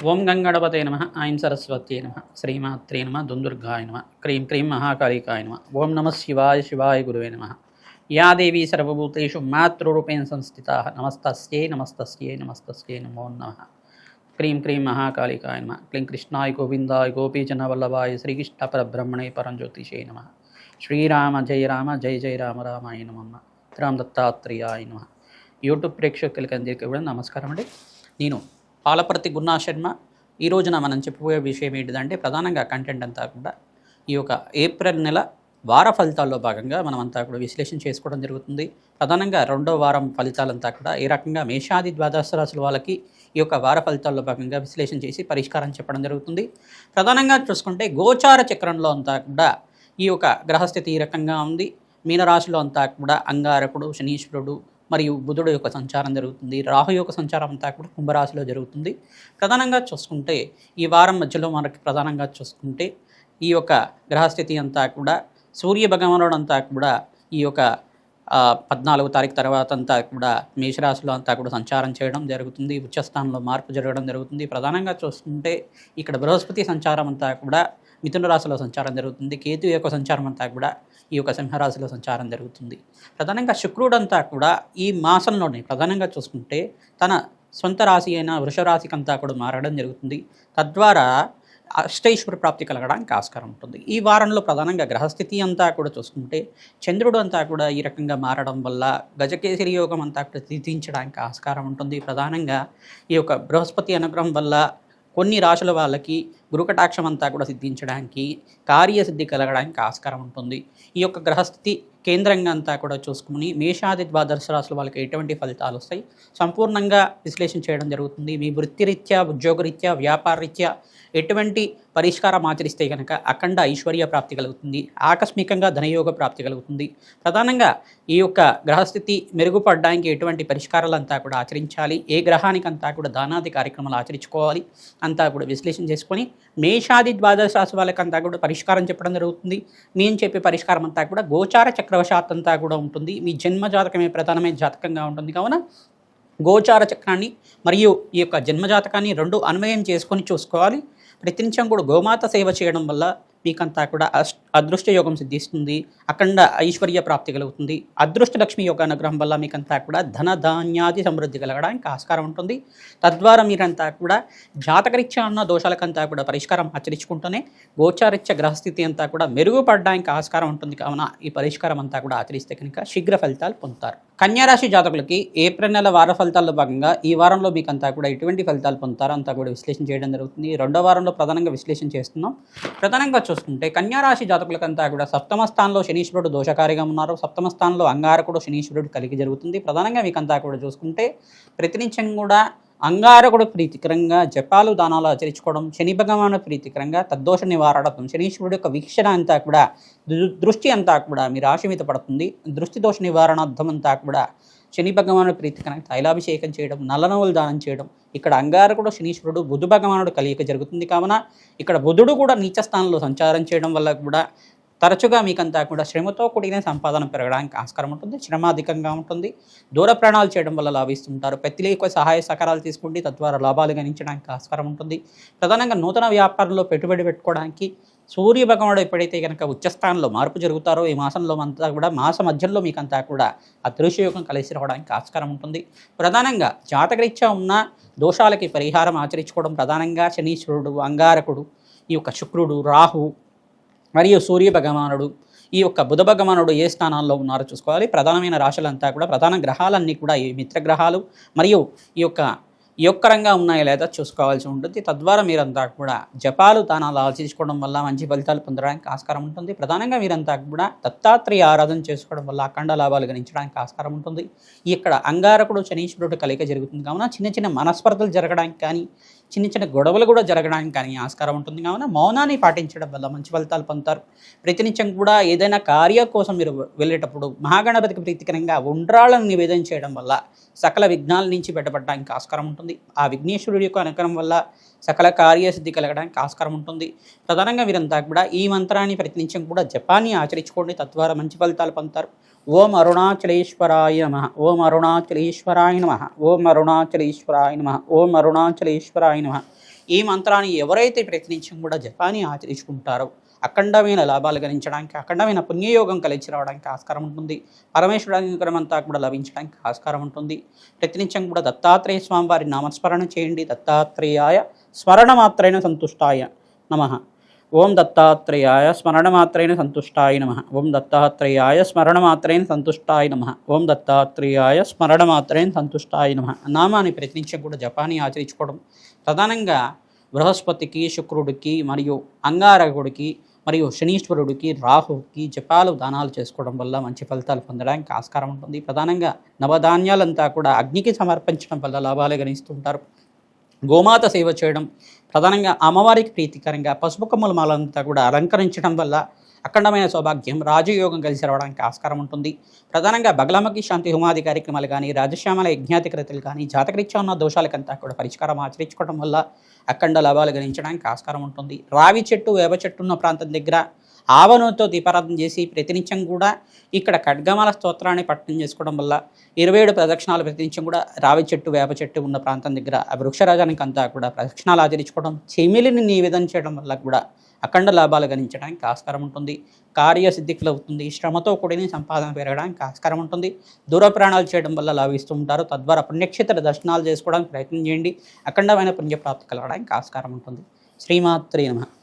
ఓం గంగణపతే నమ ఐం సరస్వత్యై నమ శ్రీమాత్రే నమ దుందుర్గాయ నమ క్రీం క్రీం మహాకాళికాయ నమ ఓం నమ శివాయ శివాయ గురువే నమ యా దేవీ సర్వభూతేషు మాతృరూపేణ సంస్థితా నమస్తస్యై నమస్తస్యై నమస్తస్యై నమో నమః క్రీం క్రీం మహాకాళికాయ నమ క్లీం కృష్ణాయ గోవిందాయ గోపీజనవల్లభాయ శ్రీకృష్ణ పరబ్రహ్మణే పరంజ్యోతిషే నమ శ్రీరామ జయ జయ రామ రామాయ నమ రామ్ దత్తాత్రేయాయ నమ. యూట్యూబ్ ప్రేక్షకులకి అందరికీ కూడా నమస్కారం అండి. నేను పాలపర్తి గున్నా శర్మ. ఈ రోజున మనం చెప్పబోయే విషయం ఏంటిదంటే ప్రధానంగా కంటెంట్ అంతా కూడా ఈ యొక్క ఏప్రిల్ నెల వార ఫలితాల్లో భాగంగా మనం అంతా కూడా విశ్లేషణ చేసుకోవడం జరుగుతుంది. ప్రధానంగా రెండో వారం ఫలితాలంతా కూడా ఏ రకంగా మేషాది ద్వాదశ రాశుల వాళ్ళకి ఈ యొక్క వార ఫలితాల్లో భాగంగా విశ్లేషణ చేసి పరిష్కారం చెప్పడం జరుగుతుంది. ప్రధానంగా చూసుకుంటే గోచార చక్రంలో అంతా కూడా ఈ యొక్క గ్రహస్థితి ఈ రకంగా ఉంది. మీనరాశిలో అంతా కూడా అంగారకుడు, శనీశ్వరుడు మరియు బుధుడు యొక్క సంచారం జరుగుతుంది. రాహు యొక్క సంచారం అంతా కూడా కుంభరాశిలో జరుగుతుంది. ప్రధానంగా చూసుకుంటే ఈ వారం మధ్యలో మనకి ప్రధానంగా చూసుకుంటే ఈ యొక్క గ్రహస్థితి అంతా కూడా సూర్య భగవానుడు అంతా కూడా ఈ యొక్క 14వ తారీఖు తర్వాత అంతా కూడా మేషరాశిలో అంతా కూడా సంచారం చేయడం జరుగుతుంది. ఉచ్చస్థానంలో మార్పు జరగడం జరుగుతుంది. ప్రధానంగా చూసుకుంటే ఇక్కడ బృహస్పతి సంచారం అంతా కూడా మిథున రాశిలో సంచారం జరుగుతుంది. కేతు యొక్క సంచారం అంతా కూడా ఈ యొక్క సింహరాశిలో సంచారం జరుగుతుంది. ప్రధానంగా శుక్రుడు అంతా కూడా ఈ మాసంలోనే ప్రధానంగా చూసుకుంటే తన సొంత రాశి అయిన వృషరాశికి అంతా కూడా మారడం జరుగుతుంది. తద్వారా అష్టైశ్వర ప్రాప్తి కలగడానికి ఆస్కారం ఉంటుంది. ఈ వారంలో ప్రధానంగా గ్రహస్థితి అంతా కూడా చూసుకుంటే చంద్రుడు అంతా కూడా ఈ రకంగా మారడం వల్ల గజకేసరి యోగం అంతా కూడా సిద్ధించడానికి ఆస్కారం ఉంటుంది. ప్రధానంగా ఈ యొక్క బృహస్పతి అనుగ్రహం వల్ల కొన్ని రాశుల వాళ్ళకి గురుకటాక్షం అంతా కూడా సిద్ధించడానికి, కార్యసిద్ధి కలగడానికి ఆస్కారం ఉంటుంది. ఈ యొక్క గ్రహస్థితి కేంద్రంగా అంతా కూడా చూసుకుని మేషాది ద్వాదశ రాశుల వాళ్ళకి ఎటువంటి ఫలితాలు వస్తాయి సంపూర్ణంగా విశ్లేషణ చేయడం జరుగుతుంది. మీ వృత్తిరీత్యా, ఉద్యోగరీత్యా, వ్యాపారరీత్యా ఎటువంటి పరిష్కారం ఆచరిస్తే కనుక అఖండ ఐశ్వర్య ప్రాప్తి కలుగుతుంది. ఆకస్మికంగా ధనయోగ ప్రాప్తి కలుగుతుంది. ప్రధానంగా ఈ యొక్క గ్రహస్థితి మెరుగుపడడానికి ఎటువంటి పరిష్కారాలు అంతా కూడా ఆచరించాలి, ఏ గ్రహానికి అంతా కూడా దానాది కార్యక్రమాలు ఆచరించుకోవాలి అంతా కూడా విశ్లేషణ చేసుకొని మేషాది ద్వాదశ రాశి వాళ్ళకంతా కూడా పరిష్కారం చెప్పడం జరుగుతుంది. మేము చెప్పే పరిష్కారం అంతా కూడా గోచార చక్రవశాత్ అంతా కూడా ఉంటుంది. మీ జన్మ జాతకమే ప్రధానమైన జాతకంగా ఉంటుంది. కావున గోచార చక్రాన్ని మరియు ఈ యొక్క జన్మజాతకాన్ని రెండు అన్వయం చేసుకొని చూసుకోవాలి. ప్రతినిత్యం కూడా గోమాత సేవ చేయడం వల్ల మీకంతా కూడా అదృష్ట యోగం సిద్ధిస్తుంది. అఖండ ఐశ్వర్య ప్రాప్తి కలుగుతుంది. అదృష్ట లక్ష్మి యోగ అనుగ్రహం వల్ల మీకంతా కూడా ధన ధాన్యాది సమృద్ధి కలగడానికి ఆస్కారం ఉంటుంది. తద్వారా మీరంతా కూడా జాతకరీత్యా ఉన్న దోషాలకంతా కూడా పరిష్కారం ఆచరించుకుంటూనే గోచారీత్య గ్రహస్థితి అంతా కూడా మెరుగుపడడానికి ఆస్కారం ఉంటుంది. కావున ఈ పరిష్కారం అంతా కూడా ఆచరిస్తే కనుక శీఘ్ర ఫలితాలు పొందుతారు. కన్యారాశి జాతకులకి ఏప్రిల్ నెల వార ఫలితాల్లో భాగంగా ఈ వారంలో మీకంతా కూడా ఎటువంటి ఫలితాలు పొందుతారో అంతా కూడా విశ్లేషణ చేయడం జరుగుతుంది. రెండో వారంలో ప్రధానంగా విశ్లేషణ చేస్తున్నాం. ప్రధానంగా చూసుకుంటే కన్యారాశి జాతకులకంతా కూడా సప్తమ స్థానంలో శనీశ్వరుడు దోషకారిగా ఉన్నారు. సప్తమ స్థానంలో అంగారకుడు శనీశ్వరుడు కలిగి జరుగుతుంది. ప్రధానంగా మీకంతా కూడా చూసుకుంటే ప్రతినిత్యం కూడా అంగారకుడు ప్రీతికరంగా జపాలు దానాలు ఆచరించుకోవడం, శని భగవాను ప్రీతికరంగా తద్దోష నివారణం, శనీశ్వరుడు యొక్క వీక్షణ అంతా కూడా దృష్టి అంతా కూడా మీ రాశి మీద పడుతుంది. దృష్టి దోష నివారణార్థం అంతా కూడా శని భగవానుడు ప్రీతికరంగా తైలాభిషేకం చేయడం, నల్లనవులు దానం చేయడం. ఇక్కడ అంగారకుడు శనీశ్వరుడు బుధ భగవానుడు కలియక జరుగుతుంది. కావున ఇక్కడ బుధుడు కూడా నీచ స్థానంలో సంచారం చేయడం వల్ల కూడా తరచుగా మీకంతా కూడా శ్రమతో కూడిన సంపాదన పెరగడానికి ఆస్కారం ఉంటుంది. శ్రమ అధికంగా ఉంటుంది. దూర ప్రయాణాలు చేయడం వల్ల లాభిస్తుంటారు. ప్రతిలో ఎక్కువ సహాయ సహకారాలు తీసుకుంటే తద్వారా లాభాలు గణించడానికి ఆస్కారం ఉంటుంది. ప్రధానంగా నూతన వ్యాపారంలో పెట్టుబడి పెట్టుకోవడానికి సూర్య భగవానుడు ఎప్పుడైతే కనుక ఉచ్చస్థానంలో మార్పు జరుగుతారో ఈ మాసంలో అంతా కూడా మాస మధ్యలో మీకంతా కూడా అదృశ్యయోగం కలిసి రావడానికి ఆస్కారం ఉంటుంది. ప్రధానంగా జాతకరీత్యా ఉన్న దోషాలకి పరిహారం ఆచరించుకోవడం ప్రధానంగా శనీశ్వరుడు, అంగారకుడు, ఈ యొక్క శుక్రుడు, రాహు మరియు సూర్య భగవానుడు, ఈ యొక్క బుధ భగవానుడు ఏ స్థానాల్లో ఉన్నారో చూసుకోవాలి. ప్రధానమైన రాశులంతా కూడా ప్రధాన గ్రహాలన్నీ కూడా ఈ మిత్రగ్రహాలు మరియు ఈ యొక్కరంగా ఉన్నాయో లేదా చూసుకోవాల్సి ఉంటుంది. తద్వారా మీరంతా కూడా జపాలు దానాలు ఆచరించుకోవడం వల్ల మంచి ఫలితాలు పొందడానికి ఆస్కారం ఉంటుంది. ప్రధానంగా మీరంతా కూడా దత్తాత్రేయ ఆరాధన చేసుకోవడం వల్ల అఖండ లాభాలు గణించడానికి ఆస్కారం ఉంటుంది. ఇక్కడ అంగారకుడు శనీశ్వరుడు కలిక జరుగుతుంది. కావున చిన్న చిన్న మనస్పర్ధలు జరగడానికి కానీ చిన్న చిన్న గొడవలు కూడా జరగడానికి కానీ ఆస్కారం ఉంటుంది. కావున మౌనాన్ని పాటించడం వల్ల మంచి ఫలితాలు పొందుతారు. ప్రతినిత్యం కూడా ఏదైనా కార్య కోసం మీరు వెళ్ళేటప్పుడు మహాగణపతికి ప్రీతికరంగా ఉండ్రాళ్ళను నివేదన చేయడం వల్ల సకల విఘ్నాల నుంచి బయటపడడానికి ఆస్కారం ఉంటుంది. ఆ విఘ్నేశ్వరుడి యొక్క అనుగ్రహం వల్ల సకల కార్యసిద్ధి కలగడానికి ఆస్కారం ఉంటుంది. ప్రధానంగా వీరంతా కూడా ఈ మంత్రాన్ని ప్రతినిత్యం కూడా జపాన్ని ఆచరించుకోండి. తద్వారా మంచి ఫలితాలు పొందుతారు. ఓం అరుణాచలేశ్వరాయ నమః. ఓం అరుణాచలేశ్వరాయ నమః. ఓం అరుణాచలేశ్వరాయ నమః. ఓం అరుణాచలేశ్వరాయ నమః. ఈ మంత్రాన్ని ఎవరైతే ప్రతినిత్యం కూడా జపాన్ని ఆచరించుకుంటారో అఖండమైన లాభాలు గణించడానికి, అఖండమైన పుణ్యయోగం కలిసి రావడానికి ఆస్కారం ఉంటుంది. పరమేశ్వరుడి అనుగ్రహం అంతా కూడా లభించడానికి ఆస్కారం ఉంటుంది. ప్రతినిత్యం కూడా దత్తాత్రేయ స్వామి వారి నామస్మరణ చేయండి. దత్తాత్రేయాయ స్మరణ మాత్రైన సంతుష్టాయ నమః. ఓం దత్తాత్రేయాయ స్మరణమాత్రైన సంతుష్టాయ నమః. ఓం దత్తాత్రేయాయ స్మరణమాత్రైన సంతుష్టాయ నమః. ఓం దత్తాత్రేయాయ స్మరణమాత్రైన సంతుష్టాయ నమః నామాన్ని ప్రతినిత్యం కూడా జపాన్ని ఆచరించుకోవడం, ప్రధానంగా బృహస్పతికి, శుక్రుడికి మరియు అంగారకుడికి మరియు శనీశ్వరుడికి, రాహుకి జపాలు దానాలు చేసుకోవడం వల్ల మంచి ఫలితాలు పొందడానికి ఆస్కారం ఉంటుంది. ప్రధానంగా నవధాన్యాలంతా కూడా అగ్నికి సమర్పించడం వల్ల లాభాలు గణిస్తుంటారు. గోమాత సేవ చేయడం, ప్రధానంగా అమ్మవారికి ప్రీతికరంగా పసుపు కొమ్మల మాలంతా కూడా అలంకరించడం వల్ల అఖండమైన సౌభాగ్యం, రాజయోగం కలిసి రావడానికి ఆస్కారం ఉంటుంది. ప్రధానంగా బగలమ్మకి శాంతి హోమాది కార్యక్రమాలు కానీ, రాజశ్యామల యజ్ఞాతికృతులు కానీ, జాతకరీత్యా ఉన్న దోషాలకంతా కూడా పరిష్కారం ఆచరించుకోవడం వల్ల అఖండ లాభాలు గణించడానికి ఆస్కారం ఉంటుంది. రావి చెట్టు, వేప చెట్టు ఉన్న ప్రాంతం దగ్గర ఆవనూతో దీపారాధన చేసి ప్రతినిత్యం కూడా ఇక్కడ ఖడ్గమాల స్తోత్రాన్ని పఠనం చేసుకోవడం వల్ల 27 ప్రదక్షిణాలు ప్రతినిత్యం కూడా రావి చెట్టు, వేప చెట్టు ఉన్న ప్రాంతం దగ్గర ఆ వృక్షరాజానికి అంతా కూడా ప్రదక్షిణాలు ఆచరించుకోవడం, చెమిలిని నివేదన చేయడం వల్ల కూడా అఖండ లాభాలు గణించడానికి ఆస్కారం ఉంటుంది. కార్యసిద్ధికులు అవుతుంది. శ్రమతో కూడిన సంపాదన పెరగడానికి ఆస్కారం ఉంటుంది. దూర ప్రయాణాలు చేయడం వల్ల లాభిస్తూ ఉంటారు. తద్వారా పుణ్యక్షేత్ర దర్శనాలు చేసుకోవడానికి ప్రయత్నం చేయండి. అఖండమైన పుణ్యప్రాప్తి కలగడానికి ఆస్కారం ఉంటుంది. శ్రీమాత్రే నమః.